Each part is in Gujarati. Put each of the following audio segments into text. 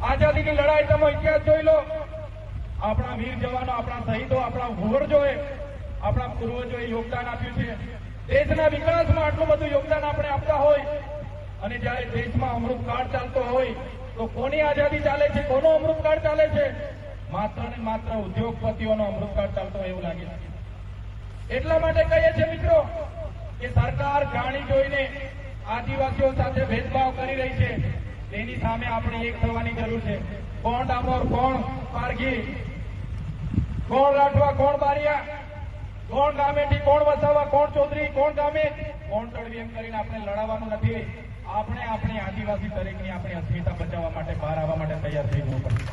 આઝાદીની લડાઈ તમે ઇતિહાસ જોઈ લો, આપણા વીર જવાનો, આપણા શહીદો, આપણા પૂર્વજોએ, આપણા પૂર્વજોએ યોગદાન આપ્યું છે. દેશના વિકાસમાં આટલું બધું યોગદાન આપણે આપતા હોય અને જયારે દેશમાં અમૃતકાળ ચાલતો હોય તો કોની આઝાદી ચાલે છે, કોનો અમૃતકાળ ચાલે છે? માત્ર ને માત્ર ઉદ્યોગપતિઓનો અમૃતકાળ ચાલતો હોય એવું લાગે છે. એટલા માટે કહીએ છીએ મિત્રો કે સરકાર જાણી જોઈને આદિવાસીઓ સાથે ભેદભાવ કરી રહી છે. તેની સામે આપણે એક થવાની જરૂર છે. કોણ ડામોર, કોણ પારઘી, કોણ રાઠવા, કોણ બારિયા, કોણ ગામેથી, કોણ વસાવા, કોણ ચૌધરી, કોણ ગામે, કોણ તળવી, એમ કરીને આપણે લડાવવાનું નથી. આપણે આપણી આદિવાસી તરીકેની આપણી અસ્મિતા બચાવવા માટે, બહાર આવવા માટે તૈયાર થઈ જવું પડશે.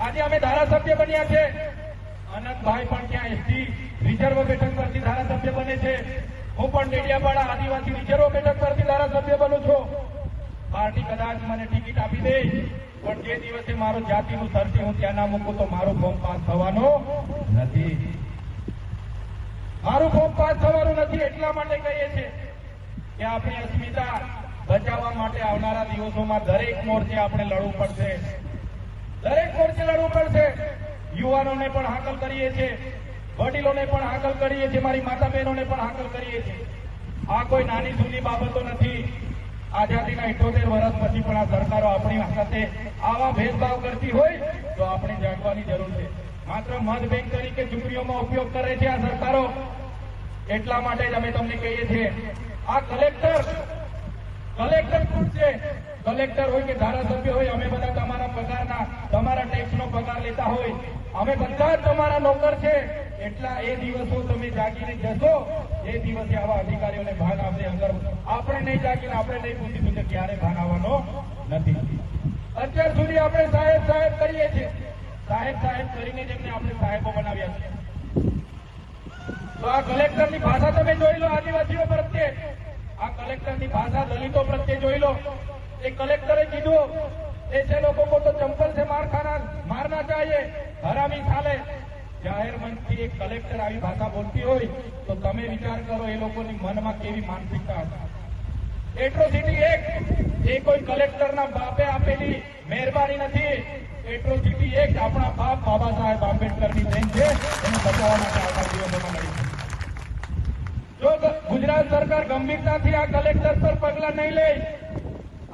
આજે અમે ધારાસભ્ય બન્યા છે. આનંદભાઈ પણ ત્યાં એસટી રિઝર્વ બેઠક પરથી ધારાસભ્ય બને છે. હું પણ ડેડિયાપાડા આદિવાસી રિઝર્વ બેઠક પરથી ધારાસભ્ય બનું છું. પાર્ટી કદાચ મને ટિકિટ આપી દે, પણ જે દિવસે મારો જાતિનું ધરતી હું ત્યાં ના મૂકું તો મારું ફોર્મ પાસ થવાનું નથી. મારું ફોર્મ પાસ થવાનું નથી. એટલા માટે કહીએ છીએ કે આપણી અસ્મિતા બચાવવા માટે આવનારા દિવસોમાં દરેક મોરચે આપણે લડવું પડશે. દરેક મોરચે લડવું પડશે. યુવાનોને પણ હાકલ કરીએ છીએ, વડીલોને પણ હાકલ કરીએ છીએ, મારી માતા બહેનોને પણ હાકલ કરીએ છીએ. આ કોઈ નાની સૂની બાબતો નથી. આઝાદીના 78 વર્ષ પછી પણ આ સરકારો આપણી સાથે આવા ભેદભાવ કરતી હોય તો આપણે જાગવાની જરૂર છે. માત્ર મત બેંક તરીકે ચૂંટણીઓમાં ઉપયોગ કરે છે આ સરકારો. એટલા માટે જ અમે તમને કહીએ છીએ, આ કલેક્ટર કોણ છે? કલેક્ટર હોય કે ધારાસભ્ય હોય, અમે બધા તમારા પગારના, તમારા ટેક્સનો પગાર લેતા હોય, અમે બધા જ તમારા નોકર છે. એટલા એ દિવસો તમે જાગીને જશો, એ દિવસે આવા અધિકારીઓને ભાન આવશે. અંદર આપણે નહીં જાગીને આપણે નહીં પૂછીશું કે ક્યારે ભાન આવવાનો નથી. અત્યાર સુધી આપણે સાહેબ સાહેબ કરીએ છીએ. સાહેબ સાહેબ કરીને જેમને આપણે સાહેબો બનાવ્યા છે. તો આ કલેક્ટરની ભાષા તમે જોઈ લો આદિવાસીઓ પ્રત્યે, આ કલેક્ટરની ભાષા દલિતો પ્રત્યે જોઈ લો. એ કલેક્ટરે કીધું ऐसे लोगों को तो चंपल से मारना चाहिए, हरामी साले. જાહેર મંચથી એક કલેક્ટર આવી ભાષા બોલતી હોય તો તમે વિચાર કરો એ લોકોની મનમાં કેવી માનસિકતા હશે. એટ્રોસિટી એક્ટ એ કોઈ કલેક્ટરના બાપે આપેલી મહેરબાની નથી. એટ્રોસિટી એક્ટ આપણા બાપ બાબા સાહેબ આંબેડકરની દેન છે. એને બચાવવા માટે આવતા દિવસોમાં મળી છે. જો ગુજરાત સરકાર ગંભીરતાથી આ કલેક્ટર પર પગલા નહીં લે,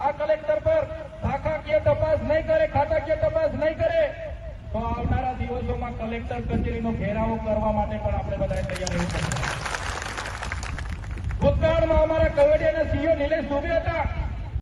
આ કલેક્ટર પર શાખાકીય તપાસ નહીં કરે, ખાતાકીય તપાસ નહીં કરે, તો આવનારા દિવસોમાં કલેક્ટર કચેરીનો ઘેરાવો કરવા માટે પણ આપણે બધા તૈયાર રહેવું પડશે. ભૂતકાળમાં અમારા કવડિયાના સીઓ નિલેશ દુબે હતા.